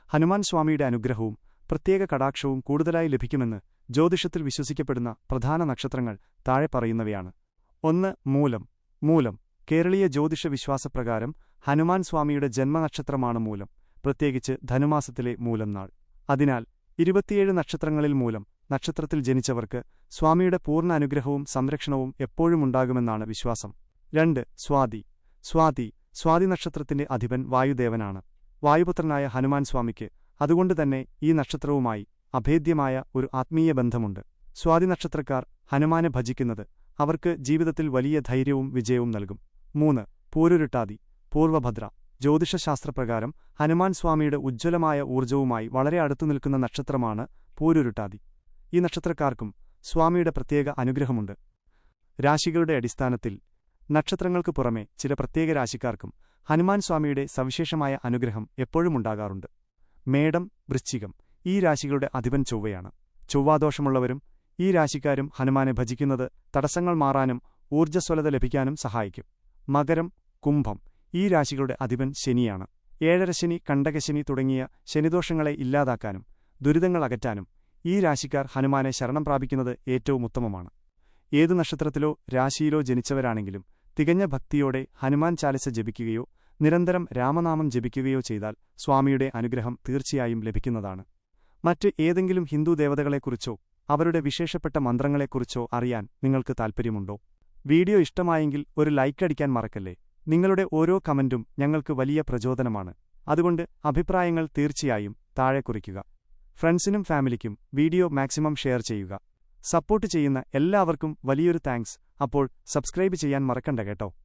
ഹനുമാൻ സ്വാമിയുടെ അനുഗ്രഹവും പ്രത്യേക കടാക്ഷവും കൂടുതലായി ലഭിക്കുമെന്ന് ജ്യോതിഷത്തിൽ വിശ്വസിക്കപ്പെടുന്ന പ്രധാന നക്ഷത്രങ്ങൾ താഴെ പറയുന്നവയാണ്. 1. മൂലം. മൂലം കേരളീയ ജ്യോതിഷ വിശ്വാസപ്രകാരം ഹനുമാൻ സ്വാമിയുടെ ജന്മനക്ഷത്രമാണ് മൂലം, പ്രത്യേകിച്ച് ധനുമാസത്തിലെ മൂലം നാൾ. അതിനാൽ 27 നക്ഷത്രങ്ങളിൽ മൂലം നക്ഷത്രത്തിൽ ജനിച്ചവർക്ക് സ്വാമിയുടെ പൂർണ്ണ അനുഗ്രഹവും സംരക്ഷണവും എപ്പോഴുമുണ്ടാകുമെന്നാണ് വിശ്വാസം. 2. സ്വാതി. സ്വാതി നക്ഷത്രത്തിന്റെ അധിപൻ വായുദേവനാണ്. വായുപുത്രനായ ഹനുമാൻ സ്വാമിക്ക് അതുകൊണ്ടുതന്നെ ഈ നക്ഷത്രവുമായി അഭേദ്യമായ ഒരു ആത്മീയ ബന്ധമുണ്ട്. സ്വാതി നക്ഷത്രക്കാർ ഹനുമാനെ ഭജിക്കുന്നത് അവർക്ക് ജീവിതത്തിൽ വലിയ ധൈര്യവും വിജയവും നൽകും. 3. പൂരുരുട്ടാതി. പൂർവഭദ്ര. ജ്യോതിഷശാസ്ത്രപ്രകാരം ഹനുമാൻ സ്വാമിയുടെ ഉജ്ജ്വലമായ ഊർജ്ജവുമായി വളരെ അടുത്തുനിൽക്കുന്ന നക്ഷത്രമാണ് പൂരുരുട്ടാതി. ഈ നക്ഷത്രക്കാർക്കും സ്വാമിയുടെ പ്രത്യേക അനുഗ്രഹമുണ്ട്. രാശികളുടെ അടിസ്ഥാനത്തിൽ നക്ഷത്രങ്ങൾക്ക് പുറമെ ചില പ്രത്യേക രാശിക്കാർക്കും ഹനുമാൻ സ്വാമിയുടെ സവിശേഷമായ അനുഗ്രഹം എപ്പോഴുമുണ്ടാകാറുണ്ട്. മേടം, വൃശ്ചികം. ഈ രാശികളുടെ അധിപൻ ചൊവ്വയാണ്. ചൊവ്വാദോഷമുള്ളവരും ഈ രാശിക്കാരും ഹനുമാനെ ഭജിക്കുന്നത് തടസ്സങ്ങൾ മാറാനും ഊർജ്ജസ്വലത ലഭിക്കാനും സഹായിക്കും. മകരം, കുംഭം. ഈ രാശികളുടെ അധിപൻ ശനിയാണ്. ഏഴരശനി, കണ്ടകശനി തുടങ്ങിയ ശനിദോഷങ്ങളെ ഇല്ലാതാക്കാനും ദുരിതങ്ങൾ അകറ്റാനും ഈ രാശിക്കാർ ഹനുമാനെ ശരണം പ്രാപിക്കുന്നത് ഏറ്റവും ഉത്തമമാണ്. ഏതു നക്ഷത്രത്തിലോ രാശിയിലോ ജനിച്ചവരാണെങ്കിലും തികഞ്ഞ ഭക്തിയോടെ ഹനുമാൻ ചാലിസ ജപിക്കുകയോ നിരന്തരം രാമനാമം ജപിക്കുകയോ ചെയ്താൽ സ്വാമിയുടെ അനുഗ്രഹം തീർച്ചയായും ലഭിക്കുന്നതാണ്. മറ്റ് ഏതെങ്കിലും ഹിന്ദു ദേവതകളെക്കുറിച്ചോ അവരുടെ വിശേഷപ്പെട്ട മന്ത്രങ്ങളെക്കുറിച്ചോ അറിയാൻ നിങ്ങൾക്ക് താൽപ്പര്യമുണ്ടോ? വീഡിയോ ഇഷ്ടമായെങ്കിൽ ഒരു ലൈക്ക് അടിക്കാൻ മറക്കല്ലേ. നിങ്ങളുടെ ഓരോ കമന്റും ഞങ്ങൾക്ക് വലിയ പ്രചോദനമാണ്. അതുകൊണ്ട് അഭിപ്രായങ്ങൾ തീർച്ചയായും താഴെ കുറിക്കുക. ഫ്രണ്ട്സിനും ഫാമിലിക്കും വീഡിയോ മാക്സിമം ഷെയർ ചെയ്യുക. സപ്പോർട്ട് ചെയ്യുന്ന എല്ലാവർക്കും വലിയൊരു താങ്ക്സ്. അപ്പോൾ സബ്സ്ക്രൈബ് ചെയ്യാൻ മറക്കണ്ട കേട്ടോ.